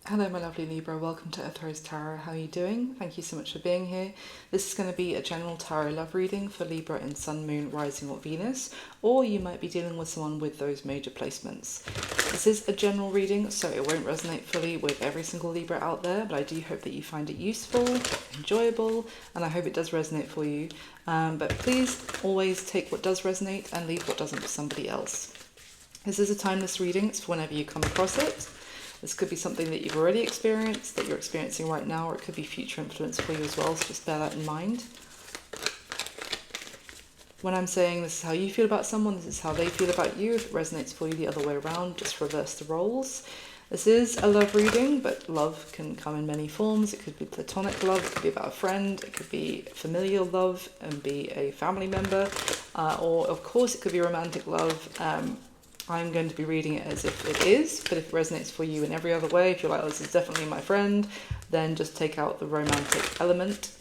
Hello my lovely Libra, welcome to Earth Rose Tarot. How are you doing? Thank you so much for being here. This is going to be a general tarot love reading for Libra in Sun, Moon, Rising or Venus, or you might be dealing with someone with those major placements. This is a general reading, so it won't resonate fully with every single Libra out there, but I do hope that you find it useful, enjoyable, and I hope it does resonate for you. But please always take what does resonate and leave what doesn't for somebody else. This is a timeless reading, it's for whenever you come across it. This could be something that you've already experienced, that you're experiencing right now, or it could be future influence for you as well, so just bear that in mind. When I'm saying this is how you feel about someone, this is how they feel about you. If it resonates for you the other way around, just reverse the roles. This is a love reading, but love can come in many forms. It could be platonic love, it could be about a friend, it could be familial love and be a family member, or of course it could be romantic love. I'm going to be reading it as if it is, but if it resonates for you in every other way, if you're like, oh, this is definitely my friend, then just take out the romantic element.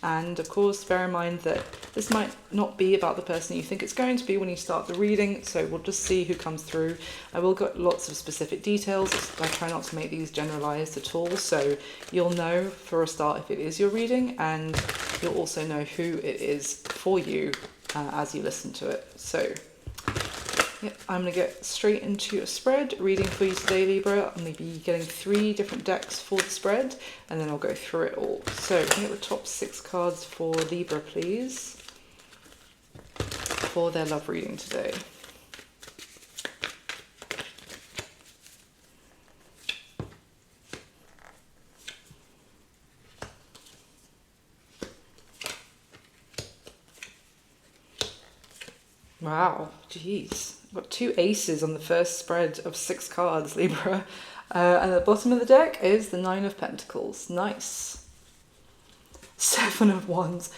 And of course, bear in mind that this might not be about the person you think it's going to be when you start the reading, so we'll just see who comes through. I will get lots of specific details. I try not to make these generalized at all, so you'll know for a start if it is your reading, and you'll also know who it is for you as you listen to it. So yep, I'm going to get straight into a spread reading for you today, Libra. I'm going to be getting 3 different decks for the spread, and then I'll go through it all. So can I get the top 6 cards for Libra, please, for their love reading today. Wow, jeez. I've got 2 aces on the first spread of 6 cards, Libra. And at the bottom of the deck is the 9 of Pentacles. Nice. 7 of Wands.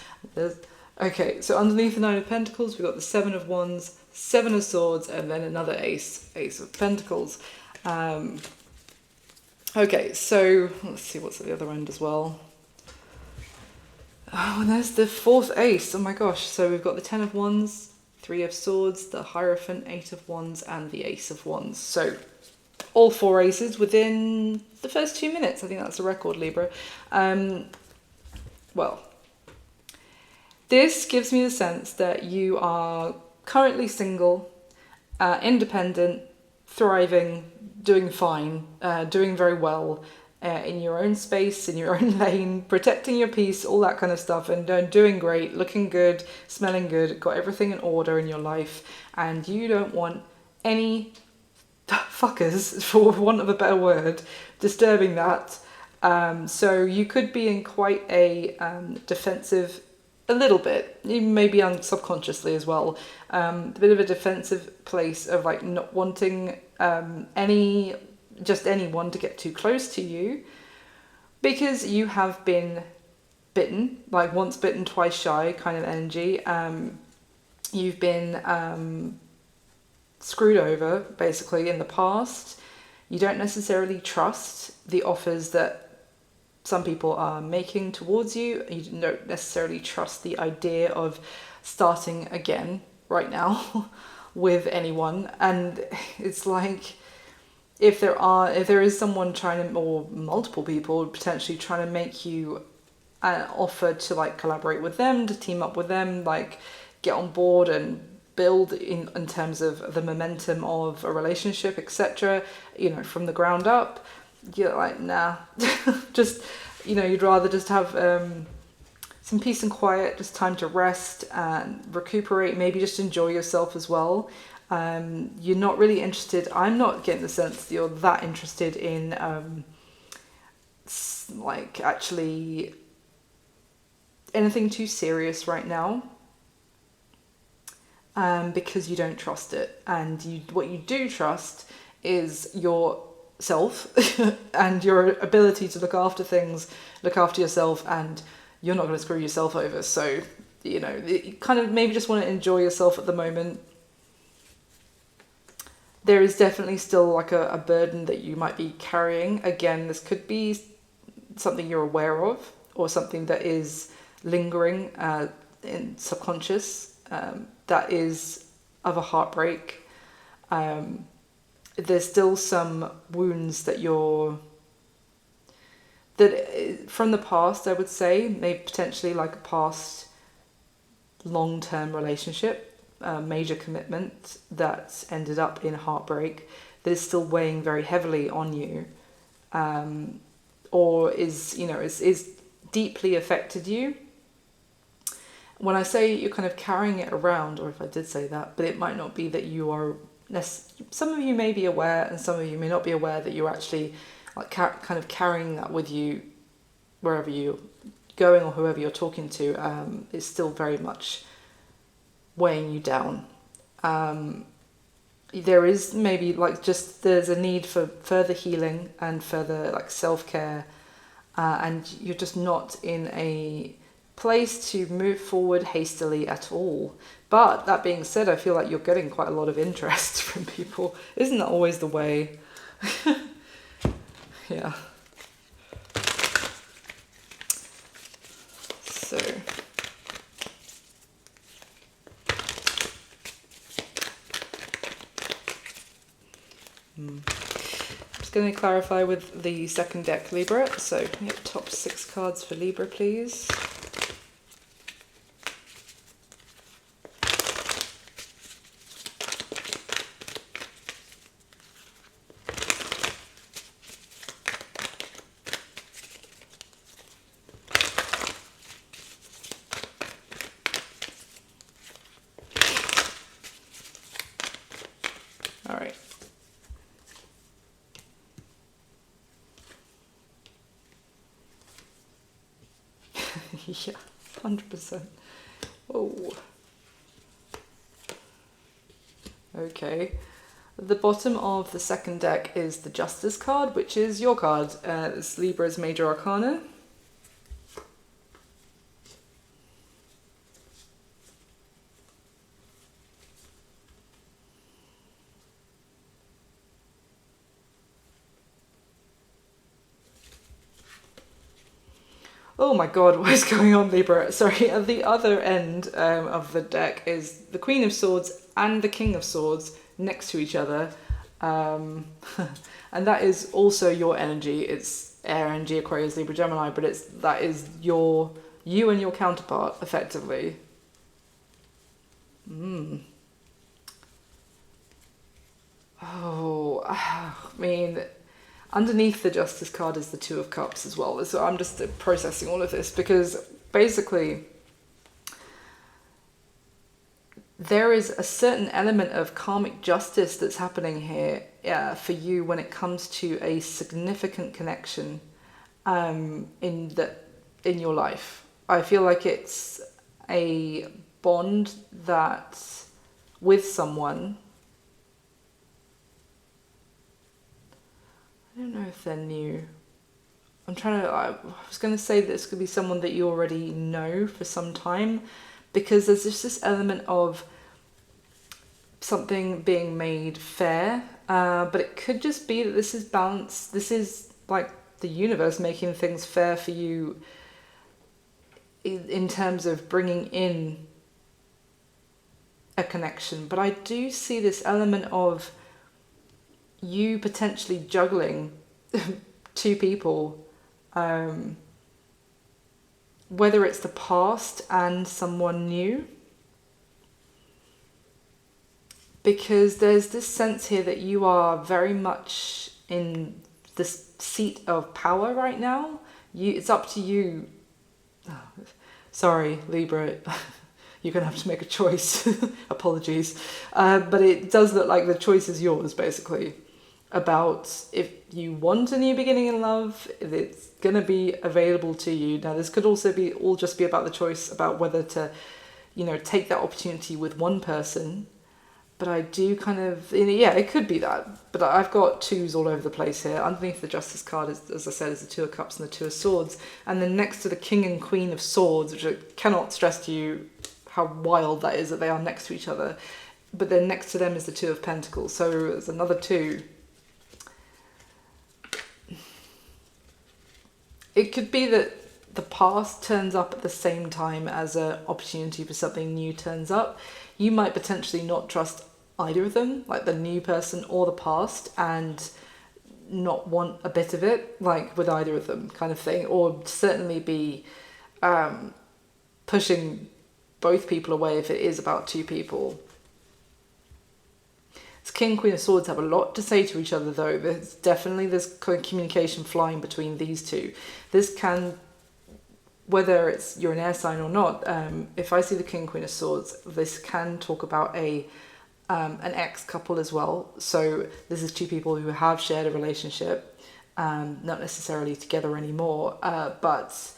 Okay, so underneath the 9 of Pentacles, we've got the 7 of Wands, 7 of Swords, and then another ace, Ace of Pentacles. Okay, so let's see what's at the other end as well. Oh, and there's the 4th ace. Oh my gosh. So we've got the 10 of Wands, 3 of Swords, the Hierophant, 8 of Wands, and the Ace of Wands. So all 4 aces within the first 2 minutes. I think that's a record, Libra. Well, this gives me the sense that you are currently single, independent, thriving, doing fine, doing very well, in your own space, in your own lane, protecting your peace, all that kind of stuff, and doing great, looking good, smelling good, got everything in order in your life, and you don't want any fuckers, for want of a better word, disturbing that. So you could be in quite a defensive, a little bit, maybe subconsciously as well, a bit of a defensive place of like not wanting anyone to get too close to you, because you have been bitten, like once bitten, twice shy kind of energy. You've been screwed over basically in the past. You don't necessarily trust the offers that some people are making towards you. You don't necessarily trust the idea of starting again right now with anyone, and it's like, if there is someone trying to, or multiple people potentially trying to make you an offer to like collaborate with them, to team up with them, like get on board and build in terms of the momentum of a relationship, etc., from the ground up, you're like, nah. Just, you'd rather just have some peace and quiet, just time to rest and recuperate, maybe just enjoy yourself as well. You're not really interested, I'm not getting the sense that you're that interested in like actually anything too serious right now, because you don't trust it, and what you do trust is yourself and your ability to look after things, look after yourself, and you're not going to screw yourself over. So you kind of maybe just want to enjoy yourself at the moment. There is definitely still like a burden that you might be carrying. Again, this could be something you're aware of, or something that is lingering in subconscious, that is of a heartbreak. there's still some wounds that from the past, I would say, maybe potentially like a past long-term relationship, major commitment that ended up in heartbreak, that is still weighing very heavily on you, or is deeply affected you. When I say you're kind of carrying it around, or if I did say that, but it might not be that you are. Some of you may be aware, and some of you may not be aware that you're actually like kind of carrying that with you wherever you're going or whoever you're talking to. Is still very much weighing you down. There is maybe like there's a need for further healing and further like self-care, and you're just not in a place to move forward hastily at all. But that being said, I feel like you're getting quite a lot of interest from people. Isn't that always the way? Yeah. So I'm just going to clarify with the second deck, Libra. So top 6 cards for Libra, please. All right. Yeah, 100%. Oh. Okay. At the bottom of the second deck is the Justice card, which is your card. It's Libra's Major Arcana. Oh my god, what is going on, Libra? Sorry, at the other end of the deck is the Queen of Swords and the King of Swords next to each other. And that is also your energy. It's air energy, Aquarius, Libra, Gemini, but that is you and your counterpart, effectively. Oh, I mean, underneath the Justice card is the Two of Cups as well. So I'm just processing all of this because basically there is a certain element of karmic justice that's happening here for you when it comes to a significant connection in your life. I feel like it's a bond that with someone. I don't know if they're new. I was going to say that this could be someone that you already know for some time, because there's just this element of something being made fair, but it could just be that this is balance. This is like the universe making things fair for you in terms of bringing in a connection. But I do see this element of you potentially juggling two people, whether it's the past and someone new, because there's this sense here that you are very much in this seat of power right now. It's up to you. Oh, sorry, Libra. You're going to have to make a choice. Apologies. But it does look like the choice is yours, basically, about if you want a new beginning in love, if it's going to be available to you. Now, this could also be all just be about the choice about whether to, take that opportunity with one person. But I do kind of, it could be that. But I've got twos all over the place here. Underneath the Justice card, as I said, is the Two of Cups and the Two of Swords. And then next to the King and Queen of Swords, which I cannot stress to you how wild that is that they are next to each other. But then next to them is the Two of Pentacles. So there's another two. It could be that the past turns up at the same time as an opportunity for something new turns up. You might potentially not trust either of them, like the new person or the past, and not want a bit of it, like with either of them kind of thing, or certainly be pushing both people away if it is about two people. This King, Queen of Swords have a lot to say to each other though. There's communication flying between these two. This can, whether it's you're an air sign or not, if I see the King, Queen of Swords, this can talk about an ex-couple as well. So this is two people who have shared a relationship, not necessarily together anymore, but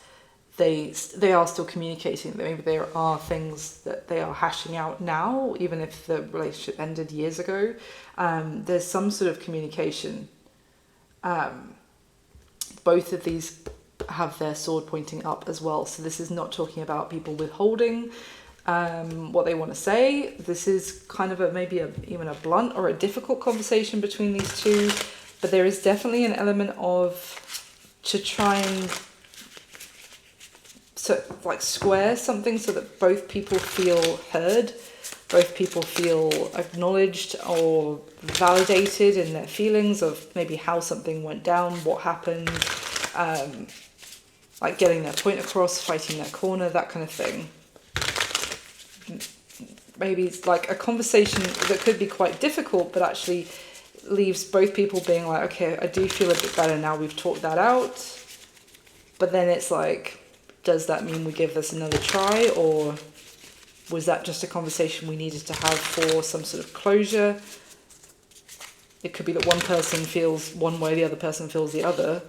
they are still communicating. Maybe there are things that they are hashing out now, even if the relationship ended years ago. There's some sort of communication. Both of these have their sword pointing up as well. So this is not talking about people withholding what they want to say. This is kind of even a blunt or a difficult conversation between these two. But there is definitely an element of to try and square something so that both people feel heard, both people feel acknowledged or validated in their feelings of maybe how something went down, what happened, like getting their point across, fighting their corner, that kind of thing. Maybe it's like a conversation that could be quite difficult, but actually leaves both people being like, okay, I do feel a bit better now we've talked that out. But then it's like, does that mean we give this another try, or was that just a conversation we needed to have for some sort of closure? It could be that one person feels one way, the other person feels the other.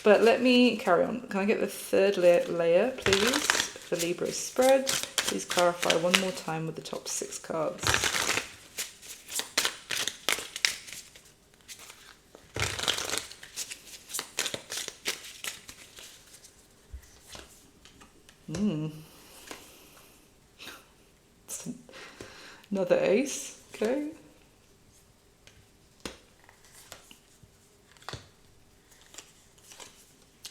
But let me carry on. Can I get the third layer, please, for Libra's spread? Please clarify one more time with the top 6 cards. Another ace, okay.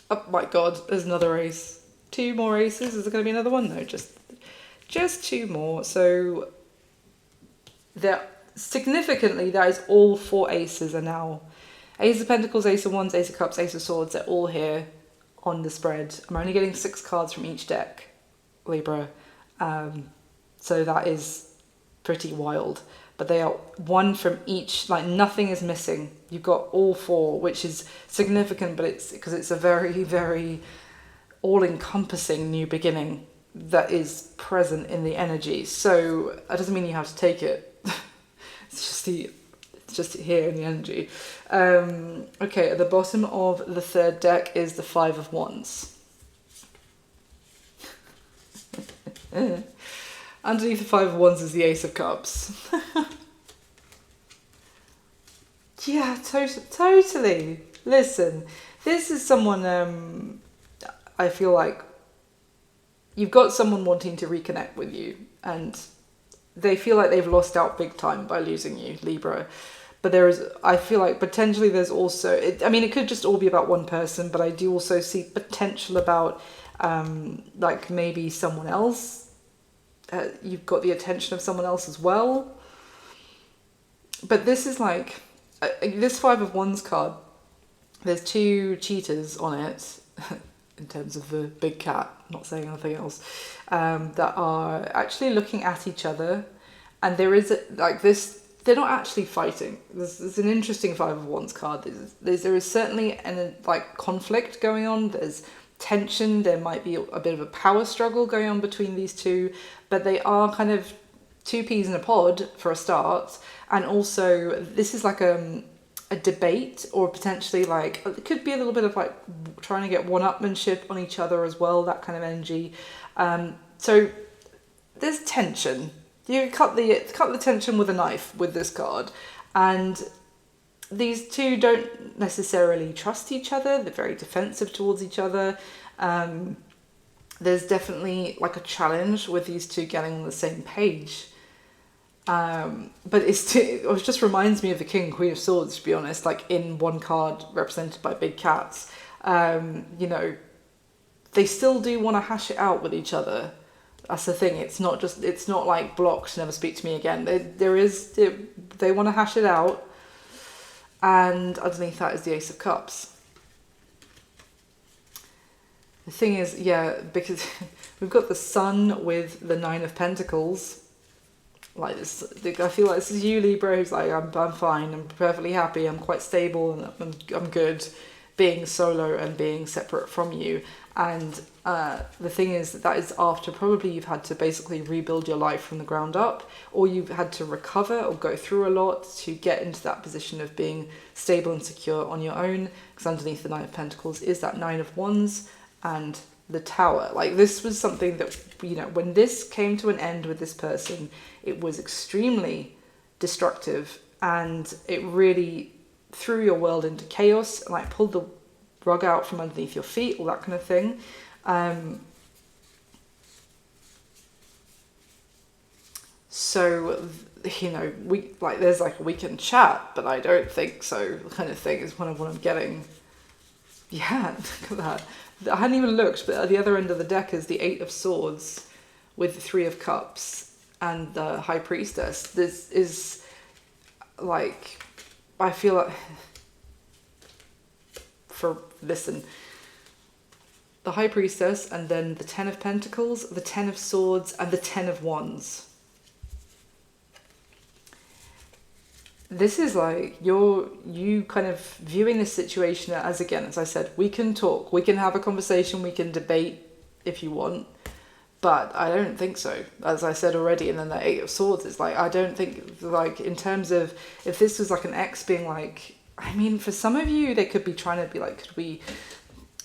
Oh my god, there's another ace. 2 more aces. Is there going to be another one? No, just 2 more. So significantly, that is all 4 aces are now. Ace of Pentacles, Ace of Wands, Ace of Cups, Ace of Swords, they're all here on the spread. I'm only getting 6 cards from each deck, Libra. So that is pretty wild. But they are 1 from each, like nothing is missing. You've got all 4, which is significant, but it's because it's a very, very all-encompassing new beginning that is present in the energy. So that doesn't mean you have to take it. It's just here in the energy. Okay, at the bottom of the 3rd deck is the 5 of Wands. Underneath the 5 of Wands is the Ace of Cups. Yeah, totally. Listen, this is someone, I feel like you've got someone wanting to reconnect with you, and they feel like they've lost out big time by losing you, Libra. But I feel like potentially there's also, it could just all be about one person, but I do also see potential about, like maybe someone else. You've got the attention of someone else as well. But this is like, this 5 of Wands card, there's 2 cheetahs on it, in terms of the big cat, not saying anything else, that are actually looking at each other. And there is, they're not actually fighting. There's an interesting 5 of Wands card. There is certainly conflict going on. There's tension. There might be a bit of a power struggle going on between these two, but they are kind of 2 peas in a pod for a start. And also this is like a debate, or potentially it could be a little bit of trying to get one-upmanship on each other as well, that kind of energy. So there's tension. You cut the tension with a knife with this card, and these 2 don't necessarily trust each other. They're very defensive towards each other. There's definitely a challenge with these 2 getting on the same page. But it just reminds me of the King and Queen of Swords, to be honest, in one card represented by big cats. They still do want to hash it out with each other. That's the thing. It's not like blocked, never speak to me again. They want to hash it out. And underneath that is the Ace of Cups. The thing is, yeah, because we've got the Sun with the Nine of Pentacles. Like this, I feel like this is you, Libra, who's like, I'm fine, I'm perfectly happy, I'm quite stable, and I'm good being solo and being separate from you. And the thing is that is after probably you've had to basically rebuild your life from the ground up, or you've had to recover or go through a lot to get into that position of being stable and secure on your own. Because underneath the Nine of Pentacles is that Nine of Wands and the Tower. Like, this was something that, you know, when this came to an end with this person, it was extremely destructive, and it really threw your world into chaos and like pulled the rug out from underneath your feet, all that kind of thing. So, you know, there's like we can chat, but I don't think so kind of thing is kind of what I'm getting. Yeah, look at that. I hadn't even looked, but at the other end of the deck is the Eight of Swords with the Three of Cups and the High Priestess. This is like, I feel like, listen, the High Priestess and then the Ten of Pentacles, the Ten of Swords and the Ten of Wands. This is like you kind of viewing this situation as, again, as I said, we can talk, we can have a conversation, we can debate if you want, but I don't think so, as I said already. And then the Eight of Swords is like, I don't think, like, in terms of if this was like an ex being like, I mean, for some of you, they could be trying to be like,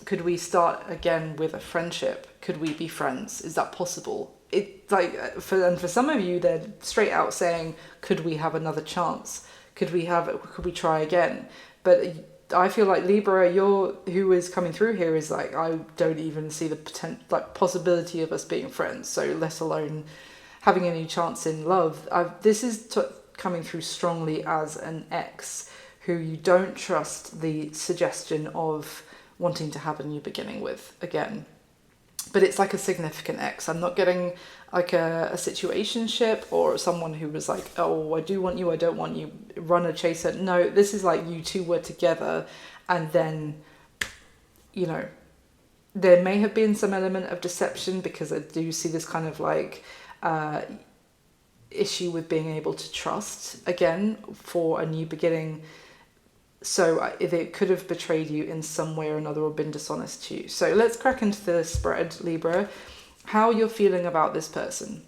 could we start again with a friendship? Could we be friends? Is that possible? It like for some of you, they're straight out saying, could we have another chance? Could we try again? But I feel like Libra, who is coming through here is like, I don't even see the possibility of us being friends. So let alone having any chance in love. This is coming through strongly as an ex who you don't trust the suggestion of wanting to have a new beginning with again. But it's like a significant ex. I'm not getting like a situationship or someone who was like, oh, I do want you, I don't want you, runner, chaser. No, this is like you two were together, and then, you know, there may have been some element of deception, because I do see this kind of like issue with being able to trust again for a new beginning. So they could have betrayed you in some way or another or been dishonest to you. So let's crack into the spread, Libra. How you're feeling about this person.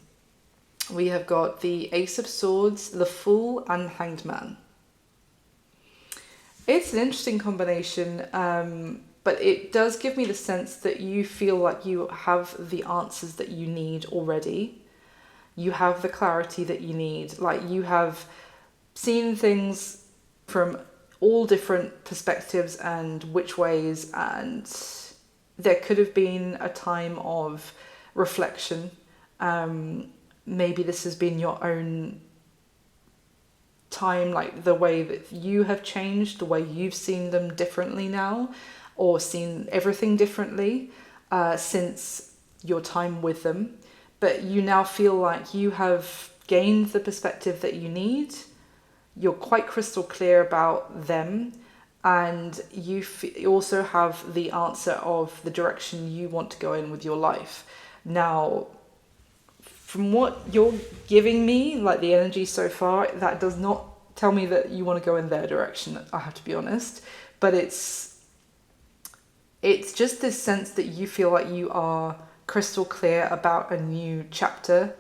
We have got the Ace of Swords, the Fool, and Hanged Man. It's an interesting combination, but it does give me the sense that you feel like you have the answers that you need already. You have the clarity that you need. Like, you have seen things from all different perspectives and which ways, and there could have been a time of reflection. Maybe this has been your own time, like the way that you have changed, the way you've seen them differently now, or seen everything differently since your time with them. But you now feel like you have gained the perspective that you need. You're quite crystal clear about them, and you also have the answer of the direction you want to go in with your life. Now, from what you're giving me, like the energy so far, that does not tell me that you want to go in their direction, I have to be honest. But it's just this sense that you feel like you are crystal clear about a new chapter,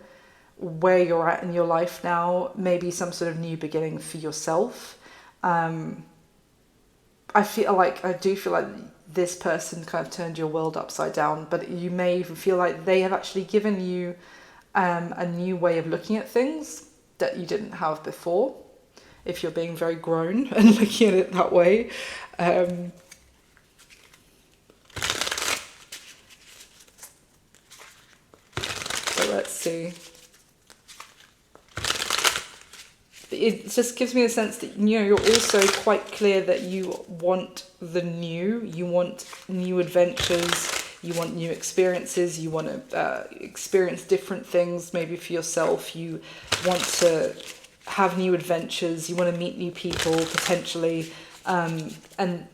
where you're at in your life now, maybe some sort of new beginning for yourself. I do feel like this person kind of turned your world upside down, but you may even feel like they have actually given you a new way of looking at things that you didn't have before, if you're being very grown and looking at it that way. So let's see. It just gives me a sense that, you know, you're also quite clear that you want the new, you want new adventures, you want new experiences, you want to experience different things, maybe for yourself, you want to have new adventures, you want to meet new people potentially, and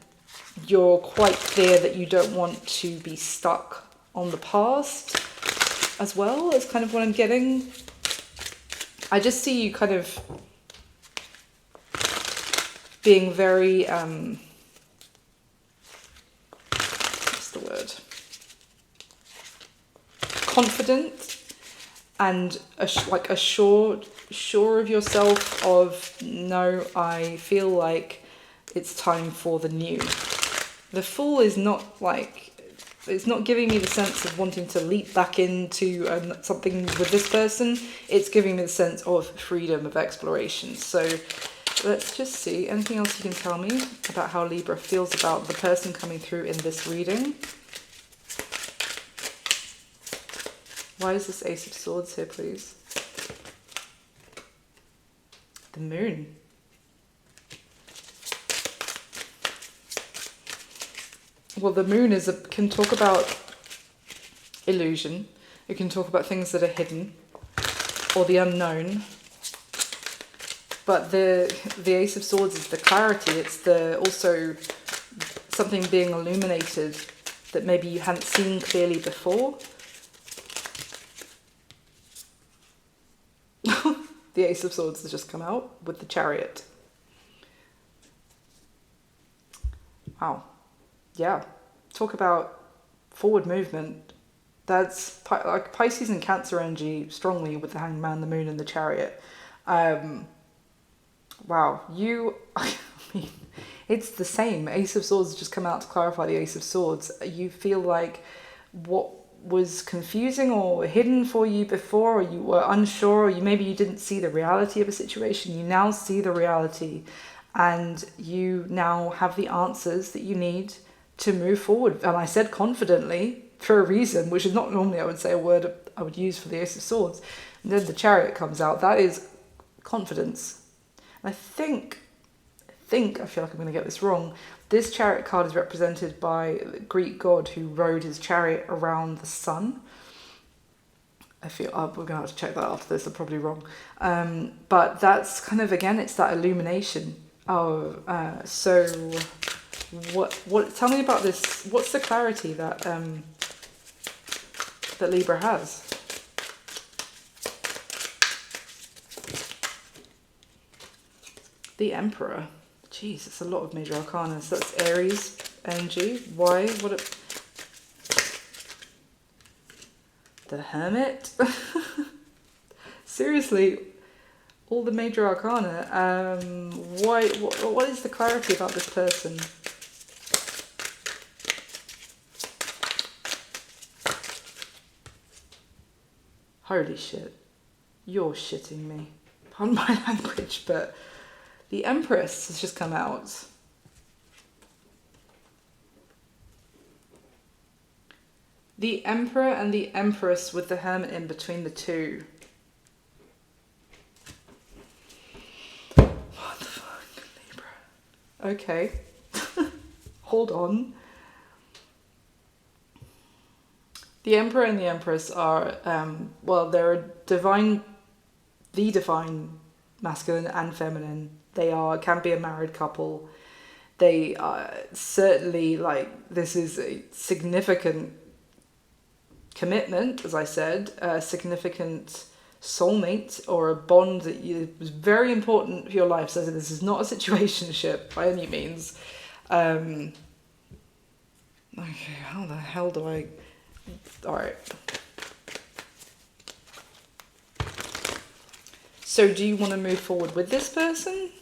you're quite clear that you don't want to be stuck on the past as well, is kind of what I'm getting. I just see you kind of being very, what's the word? Confident and assured of yourself of, no, I feel like it's time for the new. The Fool is not like, it's not giving me the sense of wanting to leap back into something with this person. It's giving me the sense of freedom, of exploration. So let's just see. Anything else you can tell me about how Libra feels about the person coming through in this reading? Why is this Ace of Swords here, please? The Moon. Well, the Moon can talk about illusion. It can talk about things that are hidden or the unknown. But the Ace of Swords is the clarity. It's also something being illuminated that maybe you hadn't seen clearly before. The Ace of Swords has just come out with the Chariot. Wow. Yeah. Talk about forward movement. That's like Pisces and Cancer energy strongly with the Hanged Man, the Moon, and the Chariot. Wow. I mean, it's the same. Ace of Swords has just come out to clarify the Ace of Swords. You feel like what was confusing or hidden for you before, or you were unsure, or maybe you didn't see the reality of a situation, you now see the reality, and you now have the answers that you need to move forward. And I said confidently for a reason, which is not normally I would say a word I would use for the Ace of Swords. And then the Chariot comes out. That is confidence. And I feel like I'm going to get this wrong. This Chariot card is represented by the Greek god who rode his chariot around the sun. I feel we're going to have to check that after this. I'm probably wrong. But that's kind of, again, it's that illumination. So what? Tell me about this. What's the clarity that that Libra has? The Emperor. Jeez, it's a lot of major arcana. So that's Aries energy. Why? The Hermit? Seriously, all the major arcana. Why? What is the clarity about this person? Holy shit. You're shitting me. Pardon my language, but the Empress has just come out. The Emperor and the Empress with the Hermit in between the two. What the fuck, Libra? Okay. Hold on. The Emperor and the Empress are, they're the divine masculine and feminine. They can be a married couple. They are certainly, this is a significant commitment, as I said, a significant soulmate or a bond that was very important for your life. So this is not a situationship by any means. Okay, how the hell do I... Alright. So do you want to move forward with this person?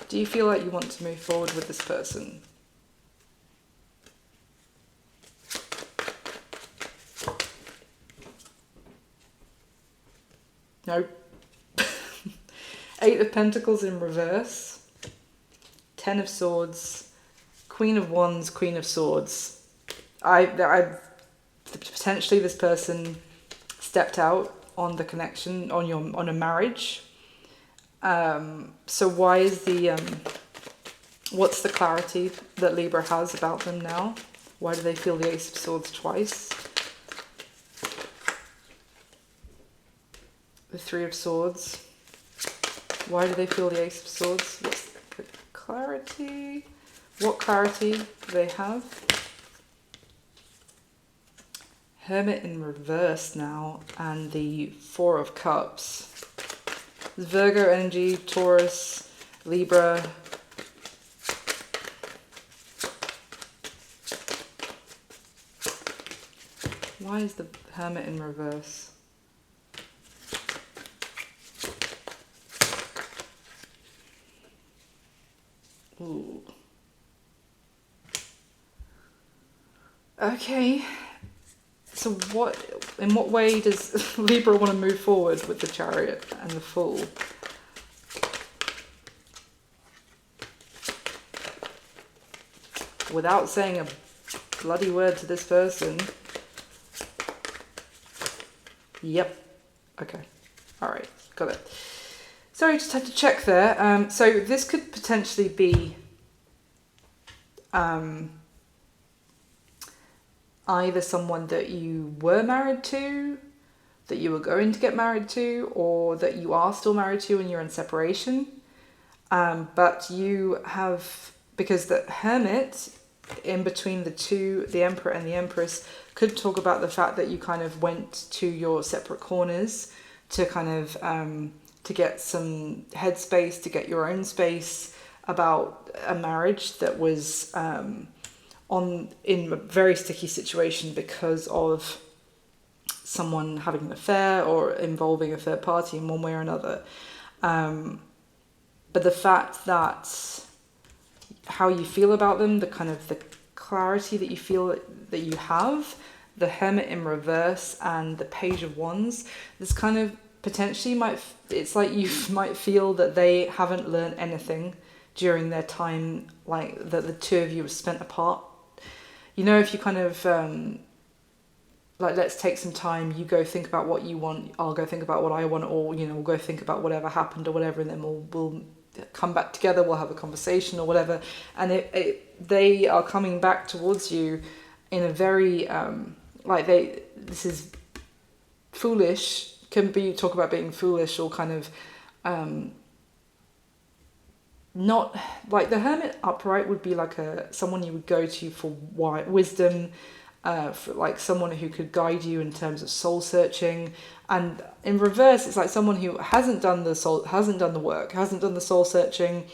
Do you feel like you want to move forward with this person? No. Eight of Pentacles in reverse. 10 of Swords. Queen of Wands, Queen of Swords. Potentially this person stepped out on the connection, on a marriage. So why is the What's the clarity that Libra has about them now? Why do they feel the Ace of Swords twice? The Three of Swords. Why do they feel the Ace of Swords? What's the clarity? What clarity do they have? Hermit in reverse now, and the Four of Cups. Virgo energy, Taurus, Libra. Why is the Hermit in reverse? Ooh. Okay. So in what way does Libra want to move forward with the Chariot and the Fool? Without saying a bloody word to this person. Yep. Okay. All right. Got it. Sorry, just had to check there. So this could potentially be either someone that you were married to, that you were going to get married to, or that you are still married to and you're in separation. But you have, because the Hermit in between the two, the Emperor and the Empress, could talk about the fact that you kind of went to your separate corners to kind of to get some headspace, to get your own space about a marriage that was in a very sticky situation because of someone having an affair or involving a third party in one way or another. But the fact that how you feel about them, the kind of the clarity that you feel that you have, the Hermit in reverse and the Page of Wands, this kind of potentially it's like you might feel that they haven't learned anything during their time, like that the two of you have spent apart. You know, if you kind of like, let's take some time, you go think about what you want, I'll go think about what I want, or we'll go think about whatever happened or whatever, and then we'll come back together, we'll have a conversation or whatever. And they are coming back towards you in a very this is foolish, can be talk about being foolish or kind of not like the Hermit upright would be like someone you would go to for wisdom, for like someone who could guide you in terms of soul searching. And in reverse, it's like someone who hasn't done the work, hasn't done the soul searching,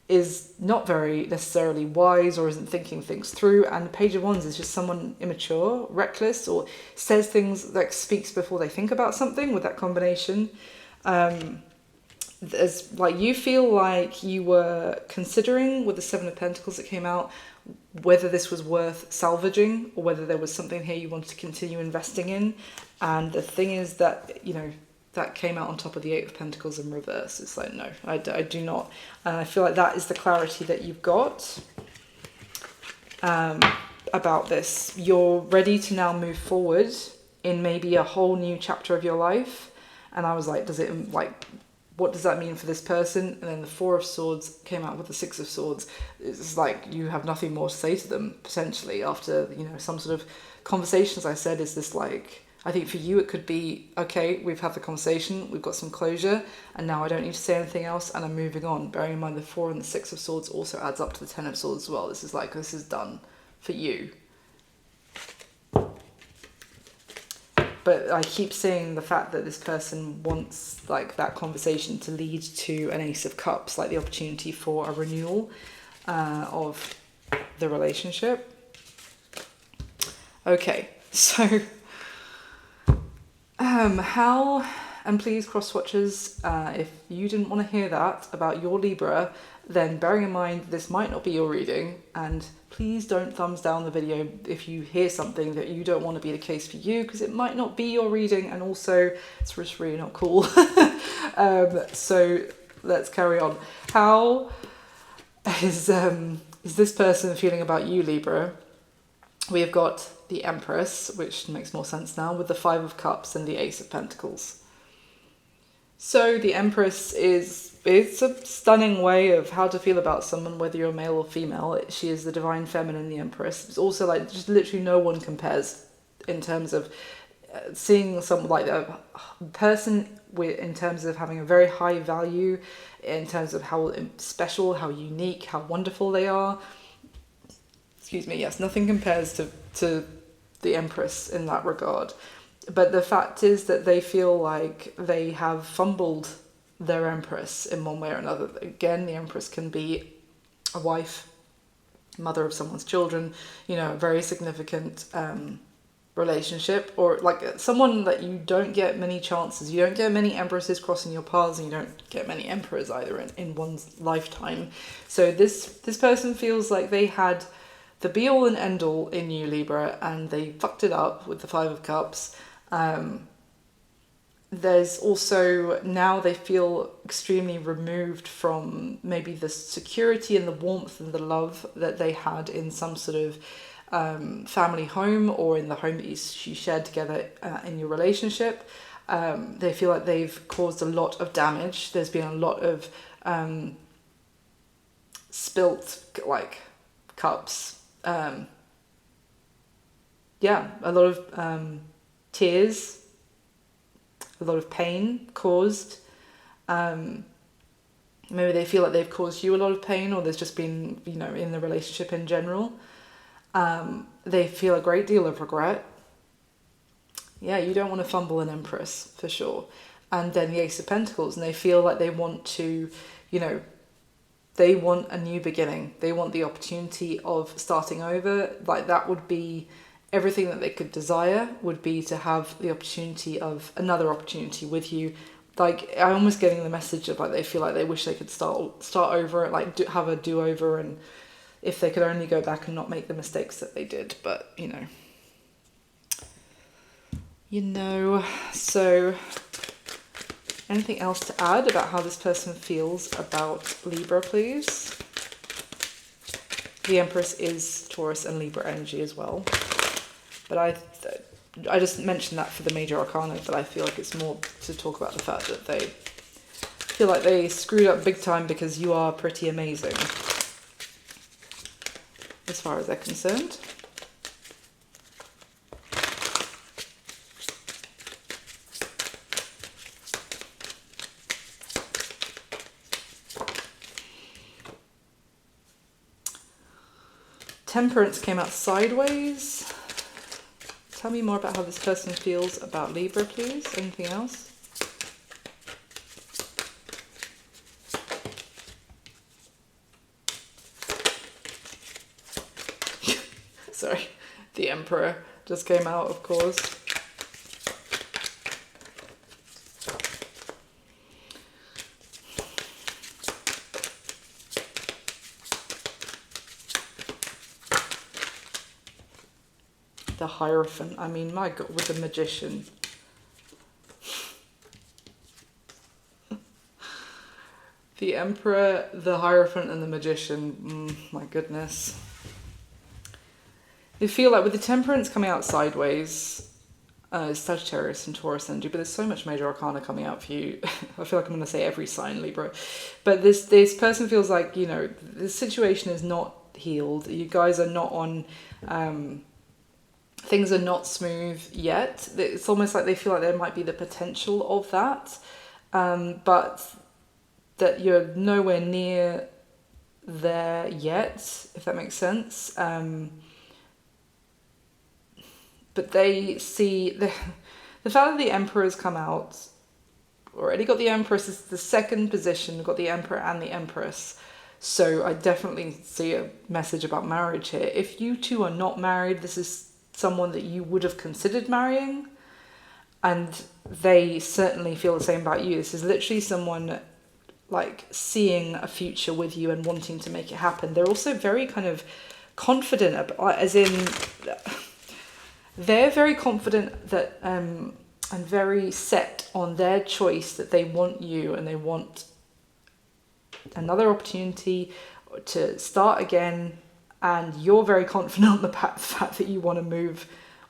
is not very necessarily wise or isn't thinking things through. And the Page of Wands is just someone immature, reckless, or says things, like speaks before they think about something with that combination. There's like, you feel like you were considering with the Seven of Pentacles that came out whether this was worth salvaging or whether there was something here you wanted to continue investing in. And the thing is that, that came out on top of the Eight of Pentacles in reverse. It's like, no, I do not. And I feel like that is the clarity that you've got about this. You're ready to now move forward in maybe a whole new chapter of your life. And I was like, what does that mean for this person? And then the Four of Swords came out with the Six of Swords. It's like you have nothing more to say to them, potentially, after, some sort of conversations. I said, is this like, I think for you it could be, okay, we've had the conversation, we've got some closure, and now I don't need to say anything else, and I'm moving on. Bearing in mind the Four and the Six of Swords also adds up to the Ten of Swords as well. This is like, this is done for you. But I keep seeing the fact that this person wants like that conversation to lead to an Ace of Cups, like the opportunity for a renewal of the relationship. Okay, so how, and please cross watchers, if you didn't want to hear that about your Libra, then bearing in mind this might not be your reading, and please don't thumbs down the video if you hear something that you don't want to be the case for you, because it might not be your reading, and also it's just really not cool. So let's carry on. How is this person feeling about you, Libra? We have got the Empress, which makes more sense now, with the Five of Cups and the Ace of Pentacles. So the Empress is it's a stunning way of how to feel about someone, whether you're male or female. She is the divine feminine, the Empress. It's also like just literally no one compares in terms of seeing someone like a person with, in terms of having a very high value, in terms of how special, how unique, how wonderful they are. Excuse me, yes, nothing compares to the Empress in that regard. But the fact is that they feel like they have fumbled their Empress in one way or another. Again, the Empress can be a wife, mother of someone's children, you know, a very significant relationship, or like someone that you don't get many chances. You don't get many Empresses crossing your paths, and you don't get many Emperors either in one's lifetime. So this person feels like they had the be-all and end-all in you, Libra, and they fucked it up with the Five of Cups. There's also, now they feel extremely removed from maybe the security and the warmth and the love that they had in some sort of family home, or in the home that you shared together in your relationship. They feel like they've caused a lot of damage. There's been a lot of spilt like cups. A lot of tears, a lot of pain caused. Maybe they feel like they've caused you a lot of pain, or there's just been, you know, in the relationship in general. They feel a great deal of regret. Yeah, you don't want to fumble an Empress, for sure. And then the Ace of Pentacles, and they feel like they want to, you know, they want a new beginning. They want the opportunity of starting over. Like, that would be everything that they could desire, would be to have the opportunity of another opportunity with you. Like, I'm almost getting the message of like they feel like they wish they could start over, like have a do-over, and if they could only go back and not make the mistakes that they did. But you know, so anything else to add about how this person feels about Libra, please? The Empress is Taurus and Libra energy as well, but I just mentioned that for the major arcana, but I feel like it's more to talk about the fact that they feel like they screwed up big time, because you are pretty amazing as far as they're concerned. Temperance came out sideways. Tell me more about how this person feels about Libra, please. Anything else? Sorry, the Emperor just came out, of course. The Hierophant, I mean, my God, with the Magician. The Emperor, the Hierophant, and the Magician, my goodness. They feel like with the Temperance coming out sideways, Sagittarius and Taurus energy, but there's so much major arcana coming out for you. I feel like I'm going to say every sign, Libra. But this person feels like, you know, the situation is not healed. You guys are not on... things are not smooth yet. It's almost like they feel like there might be the potential of that, but that you're nowhere near there yet, if that makes sense. But they see the fact that the Emperor has come out, already got the Empress as the second position, got the Emperor and the Empress. So I definitely see a message about marriage here. If you two are not married, this is someone that you would have considered marrying, and they certainly feel the same about you. This is literally someone like seeing a future with you and wanting to make it happen. They're also very kind of confident about, as in they're very confident that and very set on their choice, that they want you and they want another opportunity to start again. And you're very confident on the fact that you want to move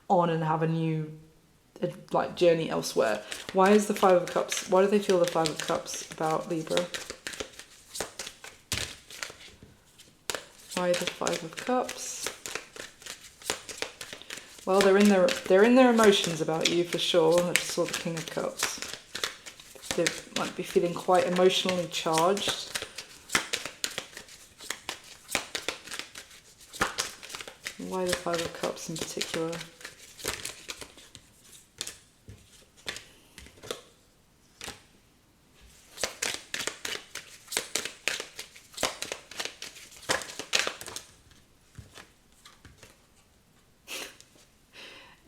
on and have a new like journey elsewhere. Why is the Five of Cups? Why do they feel the Five of Cups about Libra? Why the Five of Cups? Well, they're in their emotions about you for sure. I just saw the King of Cups. They might be feeling quite emotionally charged. Why the Five of Cups in particular?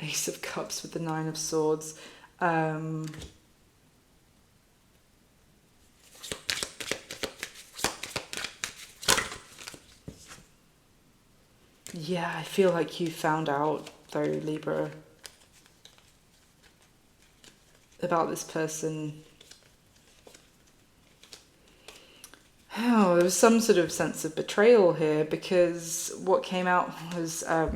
Ace of Cups with the Nine of Swords. Yeah, I feel like you found out, though, Libra, about this person. Oh, there was some sort of sense of betrayal here, because what came out was, I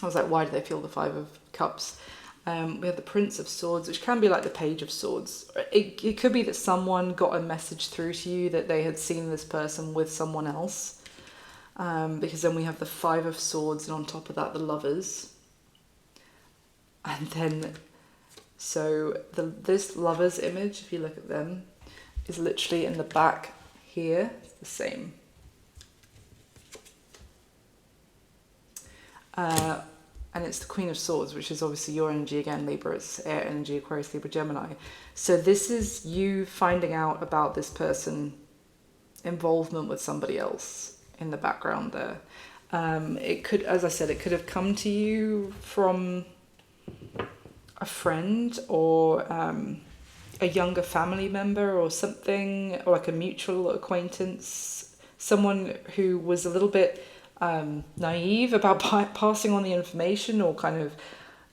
was like, why do they feel the Five of Cups? We have the Prince of Swords, which can be like the Page of Swords. It could be that someone got a message through to you that they had seen this person with someone else. Because then we have the Five of Swords, and on top of that, the Lovers. And then, so this Lovers image, if you look at them, is literally in the back here. It's the same. And it's the Queen of Swords, which is obviously your energy again, Libra. It's air energy, Aquarius, Libra, Gemini. So this is you finding out about this person, involvement with somebody else in the background there. It could, as I said, it could have come to you from a friend or a younger family member or something, or like a mutual acquaintance, someone who was a little bit naive about passing on the information, or kind of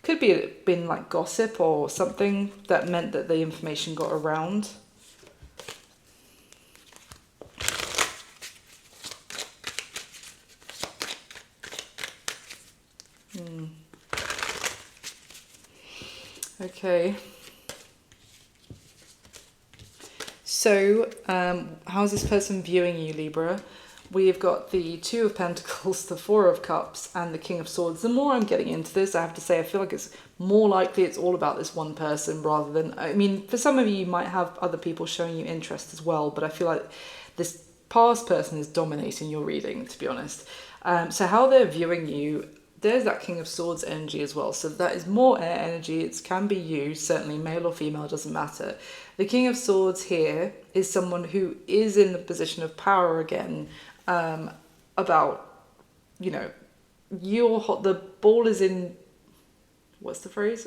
could be been like gossip or something that meant that the information got around. Okay. So, how's this person viewing you, Libra? We've got the Two of Pentacles, the Four of Cups, and the King of Swords. The more I'm getting into this, I have to say, I feel like it's more likely it's all about this one person rather than... I mean, for some of you, you might have other people showing you interest as well, but I feel like this past person is dominating your reading, to be honest. So how they're viewing you, there's that King of Swords energy as well. So that is more air energy. It can be you, certainly male or female, doesn't matter. The King of Swords here is someone who is in the position of power again, about, you know, the ball is in, what's the phrase?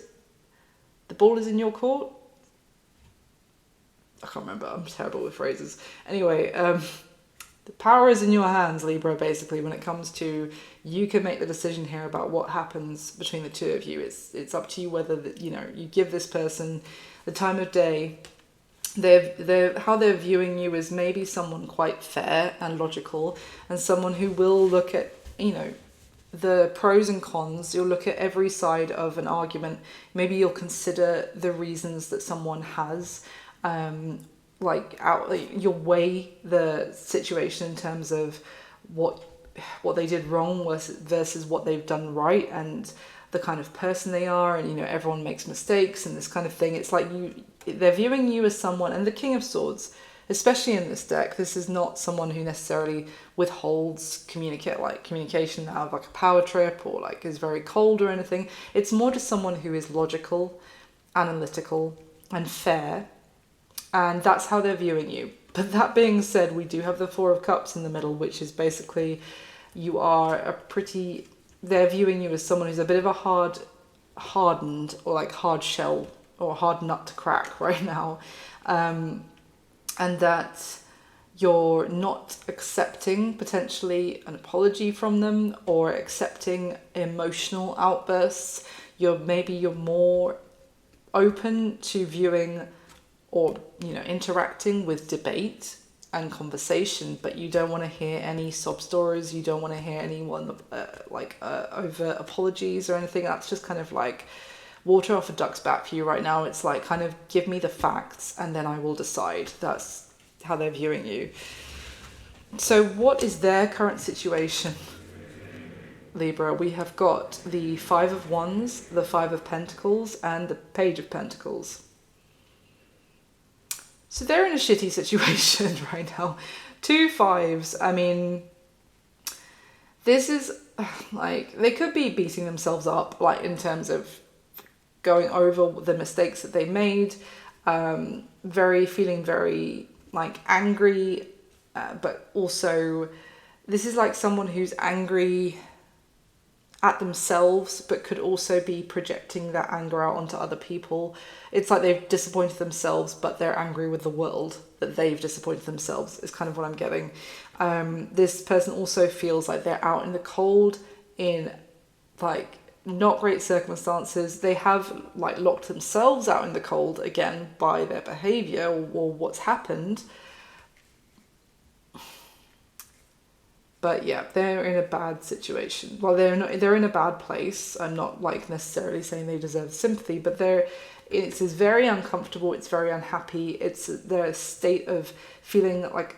The ball is in your court? I can't remember, I'm terrible with phrases. Anyway, the power is in your hands, Libra, basically, when it comes to, you can make the decision here about what happens between the two of you. It's up to you whether, you know, you give this person the time of day. How they're viewing you is maybe someone quite fair and logical, and someone who will look at, you know, the pros and cons. You'll look at every side of an argument. Maybe you'll consider the reasons that someone has, you'll weigh the situation in terms of what they did wrong versus what they've done right, and the kind of person they are. And, you know, everyone makes mistakes and this kind of thing. It's like they're viewing you as someone, and the King of Swords, especially in this deck, this is not someone who necessarily withholds communication out of like a power trip, or like is very cold or anything. It's more just someone who is logical, analytical, and fair, and that's how they're viewing you. But that being said, we do have the Four of Cups in the middle, which is basically they're viewing you as someone who's a bit of a hardened or like hard shell or hard nut to crack right now, and that you're not accepting potentially an apology from them or accepting emotional outbursts. You're more open to viewing or, you know, interacting with debate and conversation, but you don't want to hear any sob stories. You don't want to hear anyone over apologies or anything. That's just kind of like water off a duck's back for you right now. It's like, kind of give me the facts and then I will decide. That's how they're viewing you. So what is their current situation, Libra? We have got the Five of Wands, the Five of Pentacles, and the Page of Pentacles. So they're in a shitty situation right now. 2 fives. I mean, this is like, they could be beating themselves up, like in terms of going over the mistakes that they made, feeling very like angry, but also this is like someone who's angry at themselves, but could also be projecting that anger out onto other people. It's like they've disappointed themselves, but they're angry with the world that they've disappointed themselves, is kind of what I'm getting. This person also feels like they're out in the cold in like not great circumstances. They have like locked themselves out in the cold again by their behavior or what's happened. But yeah, they're in a bad situation. Well, they're in a bad place. I'm not like necessarily saying they deserve sympathy, but it's very uncomfortable, it's very unhappy, they're a state of feeling like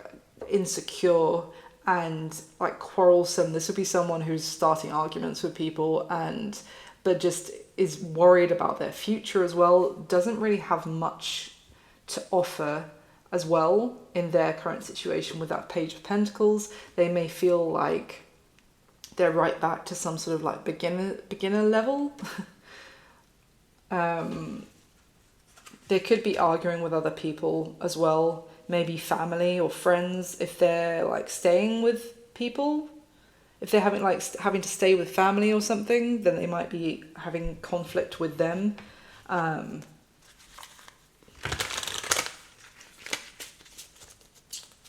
insecure and like quarrelsome. This would be someone who's starting arguments with people but just is worried about their future as well, doesn't really have much to offer as well in their current situation with that Page of Pentacles. They may feel like they're right back to some sort of like beginner level. They could be arguing with other people as well, maybe family or friends if they're like staying with people. If they're having to stay with family or something, then they might be having conflict with them.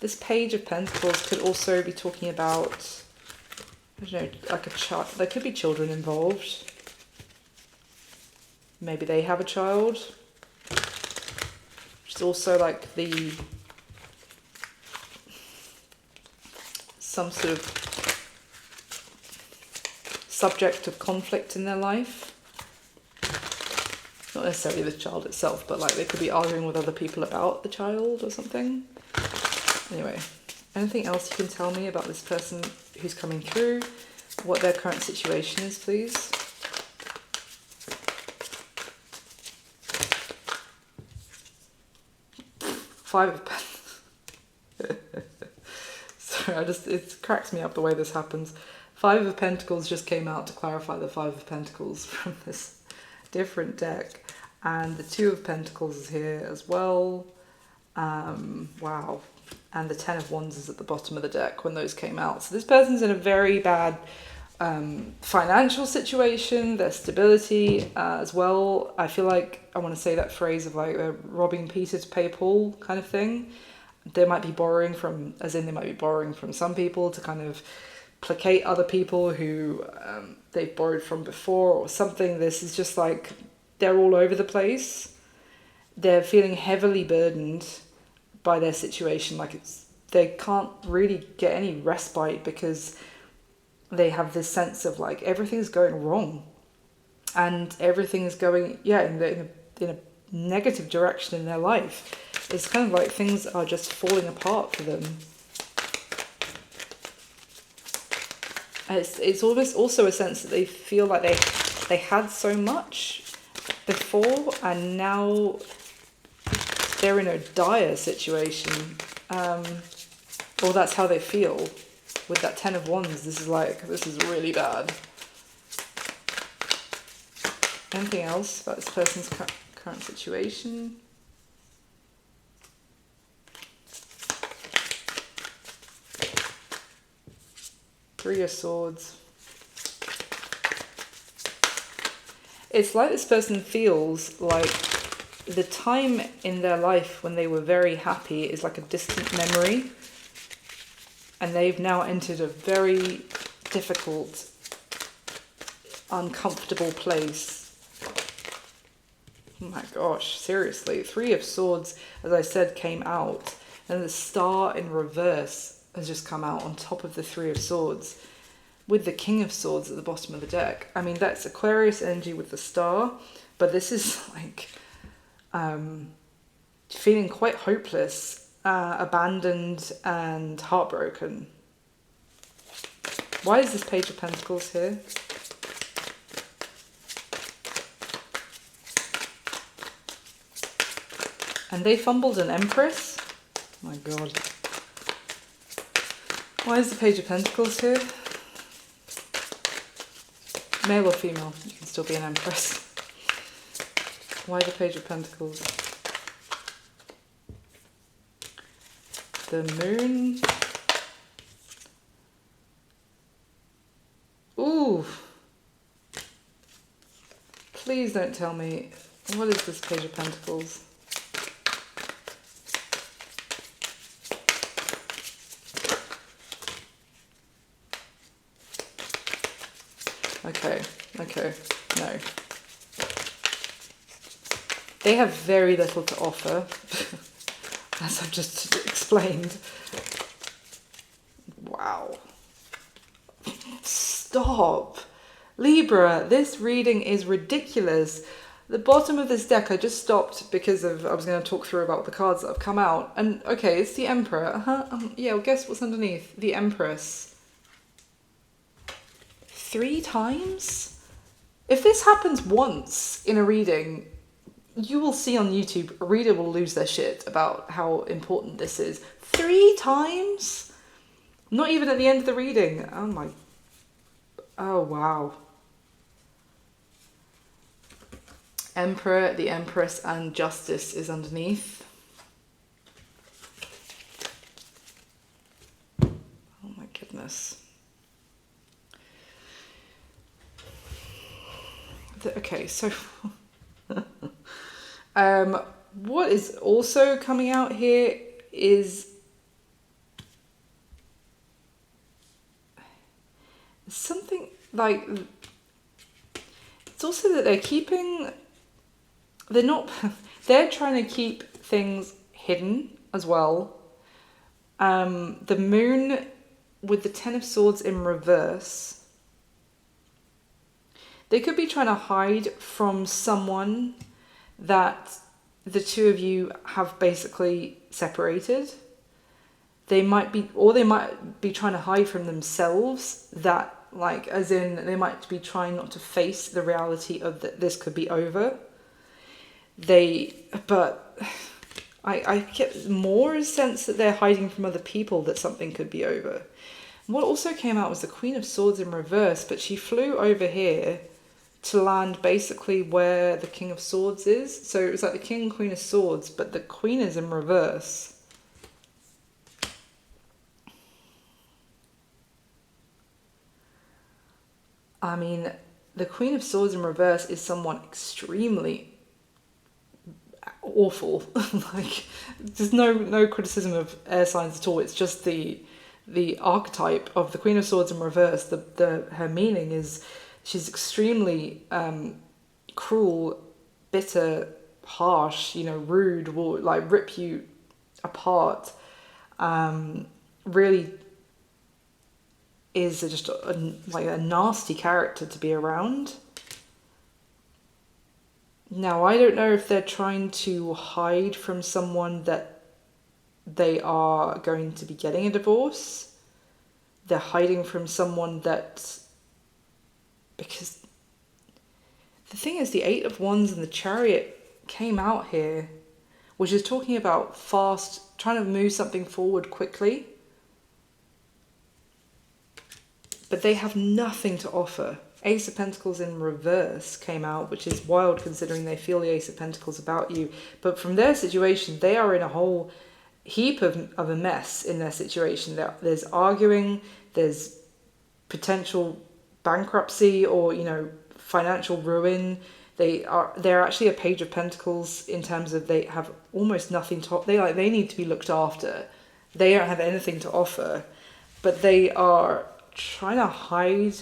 This Page of Pentacles could also be talking about, I don't know, like a child. There could be children involved. Maybe they have a child. It's also like some sort of subject of conflict in their life. Not necessarily the child itself, but like they could be arguing with other people about the child or something. Anyway, anything else you can tell me about this person who's coming through? What their current situation is, please? Five of Pentacles. Sorry, it cracks me up the way this happens. Five of Pentacles just came out to clarify the Five of Pentacles from this different deck. And the Two of Pentacles is here as well. Wow. And the Ten of Wands is at the bottom of the deck when those came out. So this person's in a very bad financial situation, their stability as well. I feel like I want to say that phrase of like robbing Peter to pay Paul kind of thing. They might be borrowing from some people to kind of placate other people who they've borrowed from before or something. This is just like they're all over the place. They're feeling heavily burdened by their situation, like they can't really get any respite because they have this sense of like everything's going wrong and everything is going in a negative direction in their life. It's kind of like things are just falling apart for them. It's almost also a sense that they feel like they had so much before and now they're in a dire situation, or that's how they feel with that Ten of Wands. This is really bad. Anything else about this person's current situation? Three of Swords. It's like this person feels like the time in their life when they were very happy is like a distant memory, and they've now entered a very difficult, uncomfortable place. Oh my gosh, seriously. Three of Swords, as I said, came out, and the Star in reverse has just come out on top of the Three of Swords with the King of Swords at the bottom of the deck. I mean, that's Aquarius energy with the Star, but this is like feeling quite hopeless. abandoned and heartbroken. Why is this Page of Pentacles here? And they fumbled an Empress? Oh my god. Why is the Page of Pentacles here? Male or female, you can still be an Empress. Why the Page of Pentacles? The Moon. Ooh. Please don't tell me. What is this Page of Pentacles? Okay, no. They have very little to offer, as I've just explained. Wow. Stop. Libra, this reading is ridiculous. The bottom of this deck, I just stopped because I was going to talk through about the cards that have come out. And okay, it's the Emperor. Yeah, well, guess what's underneath? The Empress. 3 times? If this happens once in a reading, you will see on YouTube, a reader will lose their shit about how important this is. 3 times? Not even at the end of the reading. Oh wow. Emperor, the Empress, and Justice is underneath. Oh my goodness. Okay, so what is also coming out here is something like, it's also that they're trying to keep things hidden as well. The Moon with the Ten of Swords in reverse. They could be trying to hide from someone that the two of you have basically separated. They might be trying to hide from themselves that, like, as in they might be trying not to face the reality of that this could be over. But I get more a sense that they're hiding from other people that something could be over. What also came out was the Queen of Swords in reverse, but she flew over here to land basically where the King of Swords is. So it was like the King and Queen of Swords, but the Queen is in reverse. I mean, the Queen of Swords in reverse is someone extremely awful. Like, there's no criticism of air signs at all. It's just the archetype of the Queen of Swords in reverse. Her meaning is she's extremely cruel, bitter, harsh, rude, will like rip you apart. Really is just a nasty character to be around. Now, I don't know if they're trying to hide from someone that they are going to be getting a divorce. They're hiding from someone because the thing is, the Eight of Wands and the Chariot came out here, which is talking about fast, trying to move something forward quickly. But they have nothing to offer. Ace of Pentacles in reverse came out, which is wild considering they feel the Ace of Pentacles about you. But from their situation, they are in a whole heap of a mess in their situation. There's arguing, there's potential bankruptcy or, financial ruin. They're actually a Page of Pentacles in terms of they have almost nothing to, they need to be looked after. They don't have anything to offer, but they are trying to hide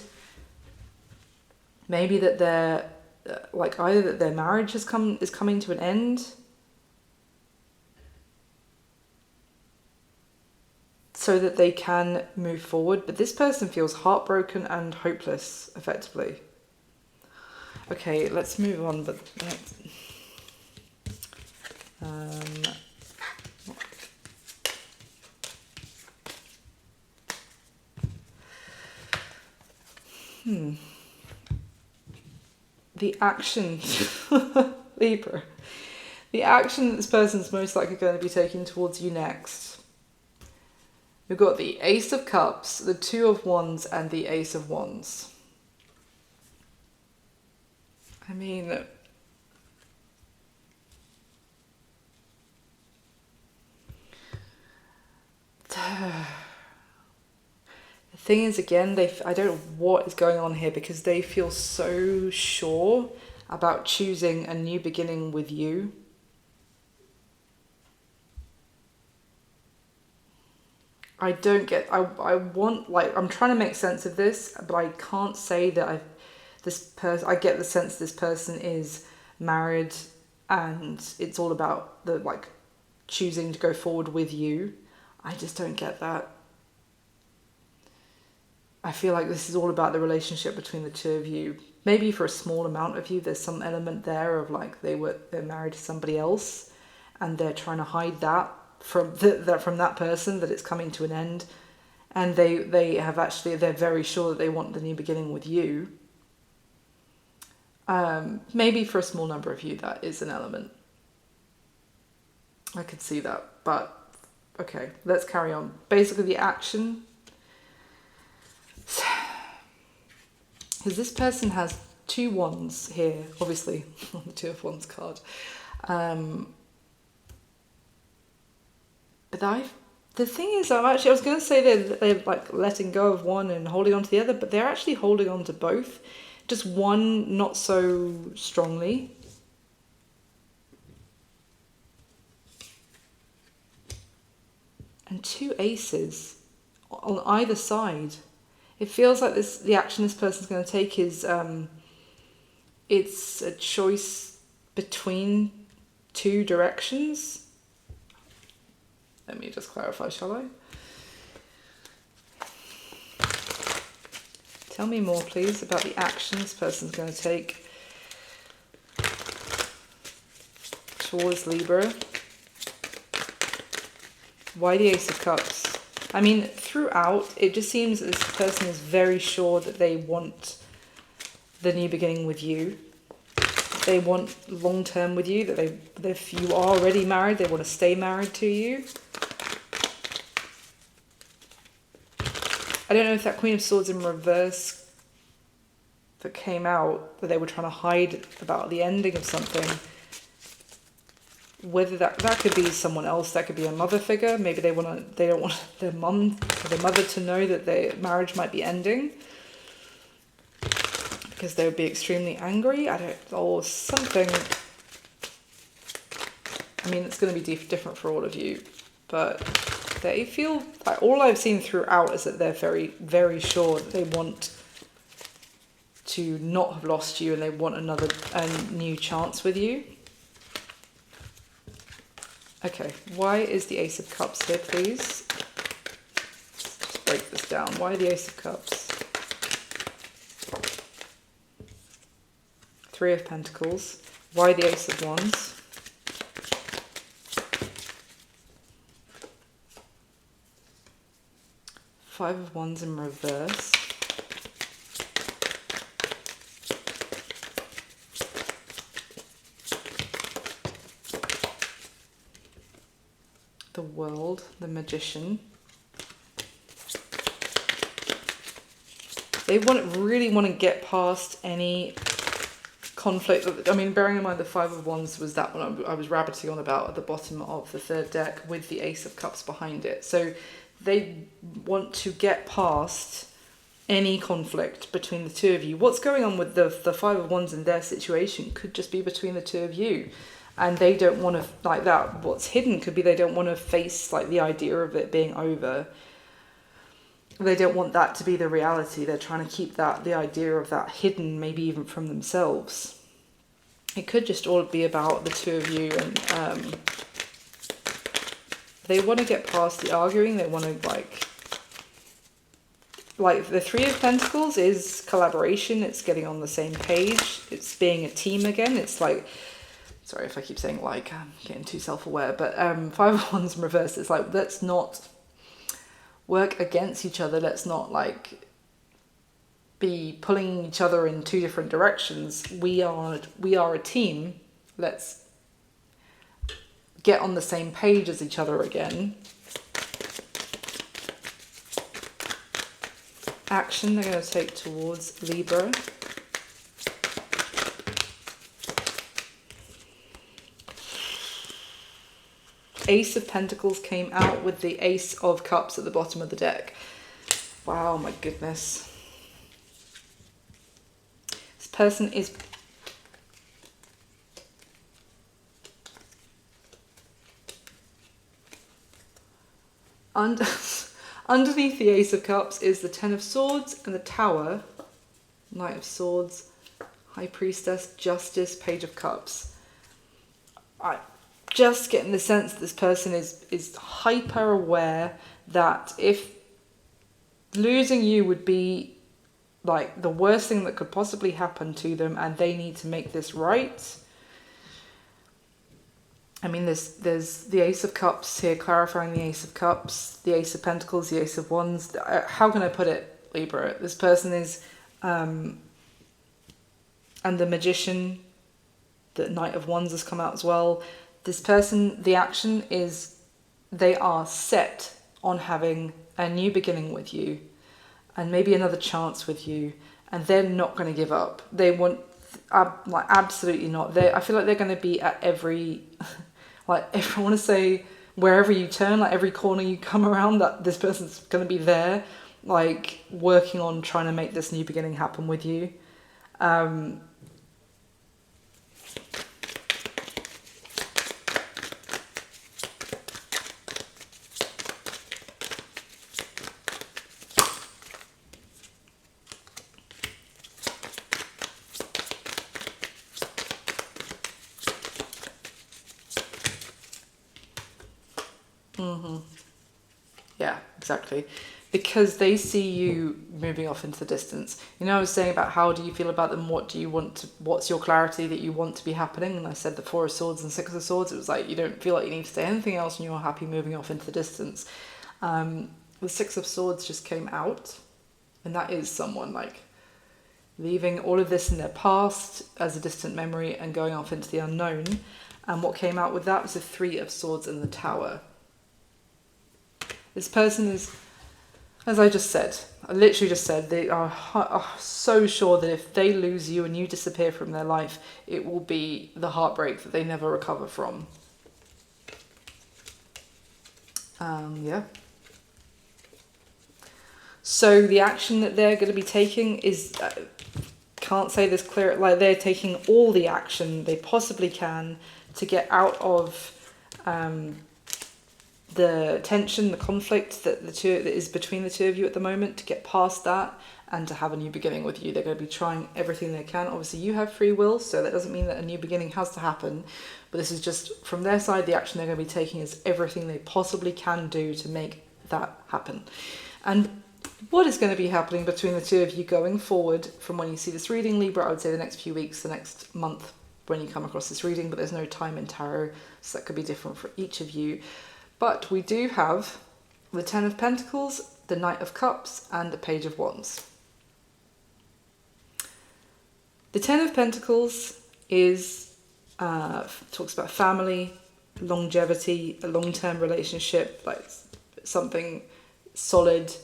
maybe that they're either that their marriage is coming to an end, so that they can move forward. But this person feels heartbroken and hopeless, effectively. Okay, let's move on. But The action, Libra, the action that this person's most likely going to be taking towards you next. We've got the Ace of Cups, the Two of Wands, and the Ace of Wands. I mean, the thing is, again, I don't know what is going on here, because they feel so sure about choosing a new beginning with you. I don't get, I want, like, I'm trying to make sense of this, but I can't say that I get the sense this person is married and it's all about the, like, choosing to go forward with you. I just don't get that. I feel like this is all about the relationship between the two of you. Maybe for a small amount of you, there's some element there of, like, they're married to somebody else and they're trying to hide that from that person, that it's coming to an end, and they're very sure that they want the new beginning with you. Maybe for a small number of you that is an element. I could see that, but okay, let's carry on. Basically, the action, because this person has two wands here, obviously on the Two of Wands card. But the thing is, I was going to say they're like letting go of one and holding on to the other, but they're actually holding on to both. Just one not so strongly. And two aces on either side. It feels like the action this person's going to take is, it's a choice between two directions. Let me just clarify, shall I? Tell me more, please, about the action this person's going to take towards Libra. Why the Ace of Cups? I mean, throughout, it just seems that this person is very sure that they want the new beginning with you. They want long-term with you, that if you are already married, they want to stay married to you. I don't know if that Queen of Swords in reverse that came out, that they were trying to hide about the ending of something, whether that could be someone else, that could be a mother figure. Maybe they don't want their mum or their mother to know that their marriage might be ending, because they would be extremely angry, or something. I mean, it's going to be different for all of you, but they feel, like, all I've seen throughout is that they're very, very sure that they want to not have lost you and they want a new chance with you. Okay, why is the Ace of Cups here, please? Let's break this down. Why the Ace of Cups? Three of Pentacles. Why the Ace of Wands? Five of Wands in reverse. The World, the Magician. They really want to get past any conflict. I mean, bearing in mind the Five of Wands was that one I was rabbiting on about at the bottom of the third deck with the Ace of Cups behind it. So they want to get past any conflict between the two of you. What's going on with the Five of Wands in their situation could just be between the two of you. And they don't want to, like, that. What's hidden could be they don't want to face, like, the idea of it being over. They don't want that to be the reality. They're trying to keep the idea of that hidden, maybe even from themselves. It could just all be about the two of you, and they want to get past the arguing. They want to, like the Three of Pentacles is collaboration. It's getting on the same page. It's being a team again. It's like, sorry if I keep saying like, I'm getting too self-aware, but Five of Wands in reverse, it's like, let's not work against each other. Let's not, like, be pulling each other in two different directions. We are a team. Let's get on the same page as each other again. Action they're going to take towards Libra. Ace of Pentacles came out with the Ace of Cups at the bottom of the deck. Wow, my goodness. This person is underneath the Ace of Cups is the Ten of Swords and the Tower, Knight of Swords, High Priestess, Justice, Page of Cups. I just getting the sense that this person is hyper aware that if losing you would be like the worst thing that could possibly happen to them, and they need to make this right. I mean, there's the Ace of Cups here, clarifying the Ace of Cups, the Ace of Pentacles, the Ace of Wands. How can I put it, Libra? This person is, and the Magician, the Knight of Wands has come out as well. This person, the action is, they are set on having a new beginning with you, and maybe another chance with you, and they're not going to give up. They want, like, absolutely not. I feel like they're going to be at every, like, if I want to say, wherever you turn, like every corner you come around, that this person's going to be there, like working on trying to make this new beginning happen with you. Yeah, exactly. Because they see you moving off into the distance. You know, I was saying about how do you feel about them? What do you want to, what's your clarity that you want to be happening? And I said the Four of Swords and Six of Swords. It was like, you don't feel like you need to say anything else and you're happy moving off into the distance. The Six of Swords just came out, and that is someone like leaving all of this in their past as a distant memory and going off into the unknown. And what came out with that was the Three of Swords and the Tower. This person is, as I just said, I literally just said, they are so sure that if they lose you and you disappear from their life, it will be the heartbreak that they never recover from. Yeah. So the action that they're going to be taking is, can't say this clear, like they're taking all the action they possibly can to get out of the tension, the conflict that is between the two of you at the moment, to get past that and to have a new beginning with you. They're going to be trying everything they can. Obviously, you have free will, so that doesn't mean that a new beginning has to happen. But this is just, from their side, the action they're going to be taking is everything they possibly can do to make that happen. And what is going to be happening between the two of you going forward from when you see this reading, Libra? I would say the next few weeks, the next month when you come across this reading, but there's no time in tarot, so that could be different for each of you. But we do have the Ten of Pentacles, the Knight of Cups, and the Page of Wands. The Ten of Pentacles is talks about family, longevity, a long-term relationship, like something solid,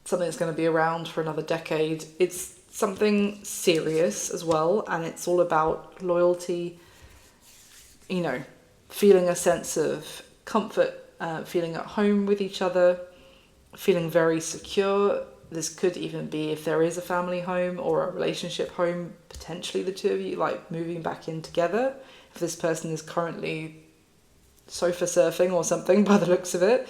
something that's going to be around for another decade. It's something serious as well, and it's all about loyalty, you know, feeling a sense of comfort, feeling at home with each other, feeling very secure. This could even be, if there is a family home or a relationship home, potentially the two of you like moving back in together, if this person is currently sofa surfing or something by the looks of it.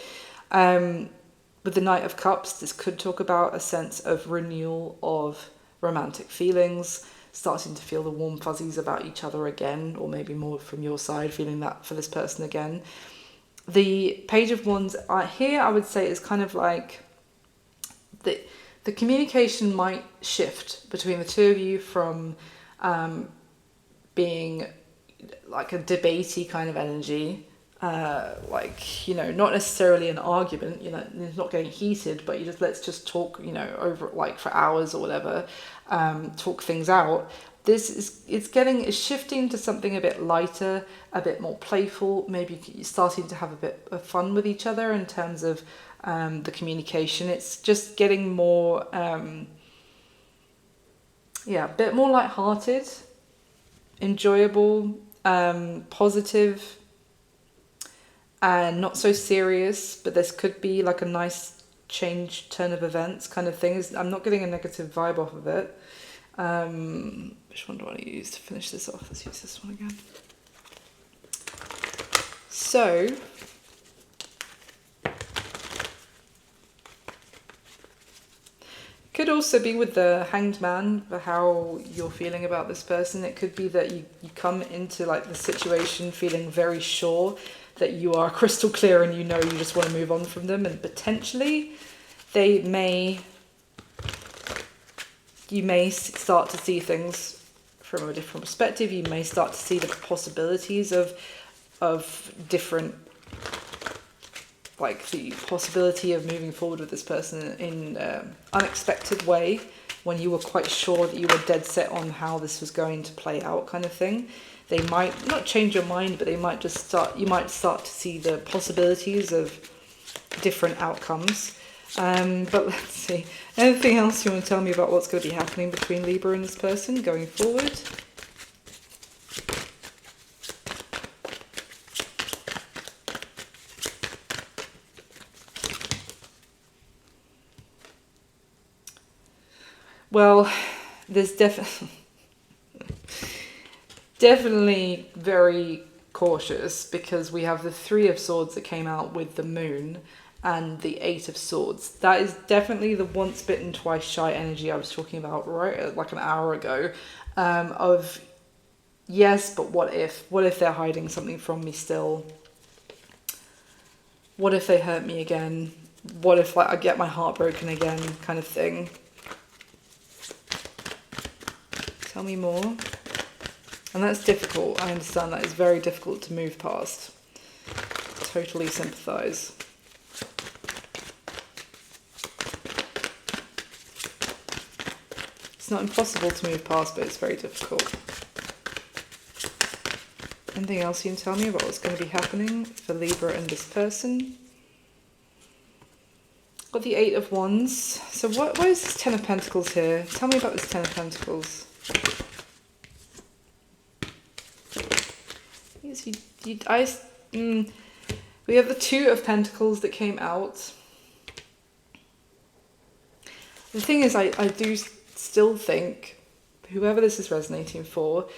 With the Knight of Cups, this could talk about a sense of renewal of romantic feelings, starting to feel the warm fuzzies about each other again, or maybe more from your side, feeling that for this person again. The Page of Wands here, I would say, is kind of like the communication might shift between the two of you from being like a debatey kind of energy, like, you know, not necessarily an argument, you know, it's not getting heated, but you just, let's just talk, you know, over like for hours or whatever, talk things out. It's shifting to something a bit lighter, a bit more playful. Maybe you're starting to have a bit of fun with each other in terms of the communication. It's just getting more, a bit more lighthearted, enjoyable, positive, and not so serious. But this could be like a nice turn of events kind of thing. I'm not getting a negative vibe off of it. Which one do I want to use to finish this off? Let's use this one again. So, could also be with the Hanged Man, for how you're feeling about this person. It could be that you come into like the situation feeling very sure that you are crystal clear and you know you just want to move on from them, and potentially you may start to see things from a different perspective. You may start to see the possibilities of different, like the possibility of moving forward with this person in an unexpected way, when you were quite sure that you were dead set on how this was going to play out, kind of thing. They might not change your mind, but you might start to see the possibilities of different outcomes. But let's see. Anything else you want to tell me about what's going to be happening between Libra and this person going forward? Well, there's definitely very cautious, because we have the Three of Swords that came out with the Moon and the Eight of Swords. That is definitely the once bitten, twice shy energy I was talking about right like an hour ago, of yes, but what if? What if they're hiding something from me still? What if they hurt me again? What if like I get my heart broken again, kind of thing? Tell me more. And that's difficult. I understand that is very difficult to move past. Totally sympathise. It's not impossible to move past, but it's very difficult. Anything else you can tell me about what's going to be happening for Libra and this person? Got the Eight of Wands. So what is this Ten of Pentacles here? Tell me about this Ten of Pentacles. Yes, we have the Two of Pentacles that came out. The thing is, I do still think, whoever this is resonating for,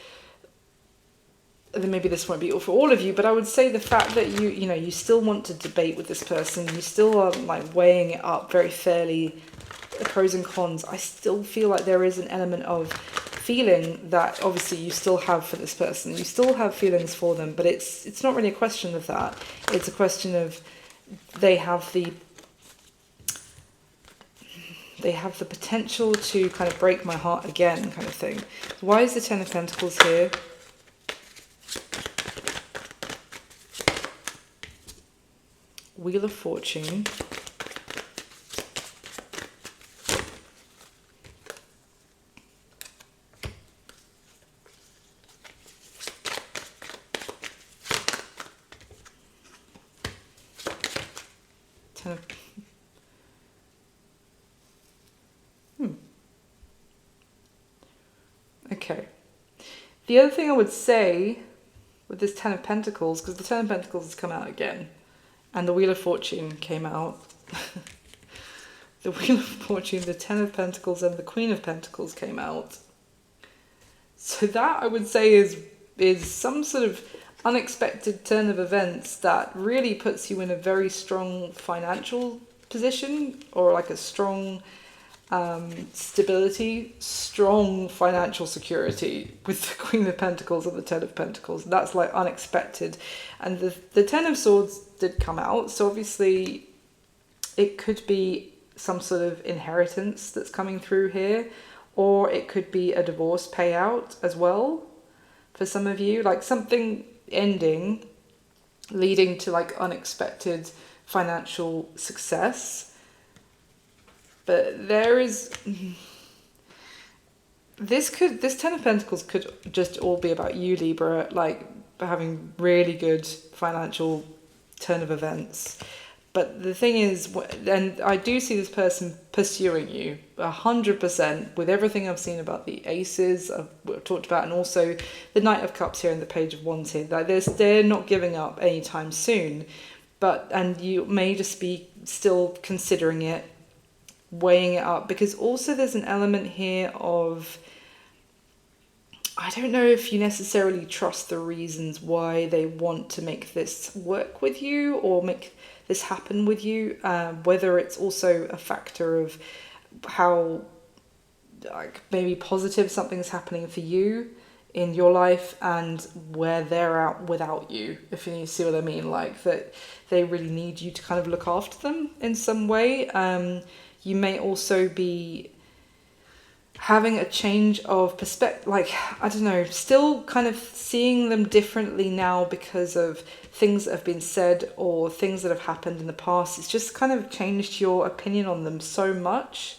then maybe this won't be for all of you, but I would say the fact that you still want to debate with this person, you still are like weighing it up very fairly, the pros and cons. I still feel like there is an element of feeling that obviously you still have for this person. You still have feelings for them, but it's not really a question of that. It's a question of they have the potential to kind of break my heart again, kind of thing. Why is the Ten of Pentacles here? Wheel of Fortune. Ten of... Okay. The other thing I would say with this Ten of Pentacles, because the Ten of Pentacles has come out again, and the Wheel of Fortune came out. The Wheel of Fortune, the Ten of Pentacles, and the Queen of Pentacles came out. So that, I would say, is some sort of unexpected turn of events that really puts you in a very strong financial position, or like a strong stability, strong financial security with the Queen of Pentacles and the Ten of Pentacles. That's like unexpected. And the Ten of Swords did come out, so obviously it could be some sort of inheritance that's coming through here, or it could be a divorce payout as well for some of you, like something ending leading to like unexpected financial success. But there is this Ten of Pentacles could just all be about you, Libra, like having really good financial turn of events. But the thing is, and I do see this person pursuing you 100% with everything I've seen about the aces I've talked about, and also the Knight of Cups here and the Page of Wands here. Like they're not giving up anytime soon, and you may just be still considering it, weighing it up, because also there's an element here of, I don't know if you necessarily trust the reasons why they want to make this work with you or make this happen with you, whether it's also a factor of how like maybe positive something's happening for you in your life and where they're out without you, if you see what I mean, like that they really need you to kind of look after them in some way. You may also be having a change of perspective, like, I don't know, still kind of seeing them differently now because of things that have been said or things that have happened in the past. It's just kind of changed your opinion on them so much.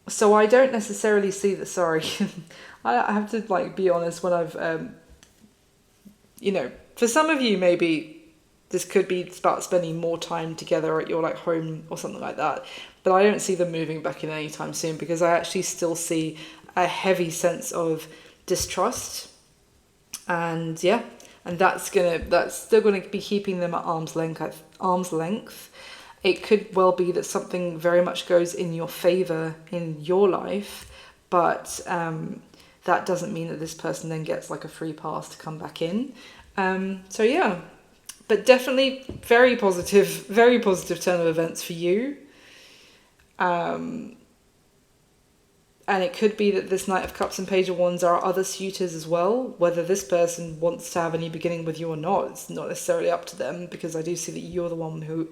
So I don't necessarily see that, sorry, I have to like be honest when I've, for some of you maybe this could be about spending more time together at your like home or something like that. But I don't see them moving back in anytime soon, because I actually still see a heavy sense of distrust. And yeah, and that's still gonna be keeping them at arm's length. It could well be that something very much goes in your favor in your life, but that doesn't mean that this person then gets like a free pass to come back in. So yeah. But definitely very positive turn of events for you. And it could be that this Knight of Cups and Page of Wands are other suitors as well. Whether this person wants to have a new beginning with you or not, it's not necessarily up to them, because I do see that you're the one who,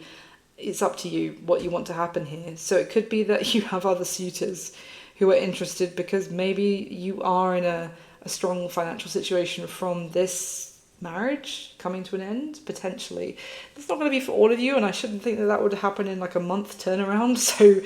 it's up to you what you want to happen here. So it could be that you have other suitors who are interested because maybe you are in a strong financial situation from this marriage coming to an end, potentially. It's not going to be for all of you, and I shouldn't think that would happen in like a month turnaround, so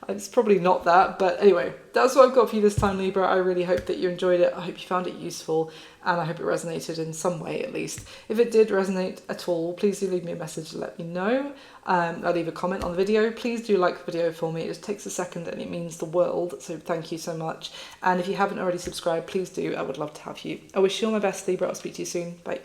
it's probably not that. But anyway, that's what I've got for you this time, Libra. I really hope that you enjoyed it. I hope you found it useful, and I hope it resonated in some way at least. If it did resonate at all, please do leave me a message to let me know. I'll leave a comment on the video. Please do like the video for me. It just takes a second and it means the world, so thank you so much. And if you haven't already subscribed, please do. I would love to have you. I wish you all my best, Libra. I'll speak to you soon. Bye.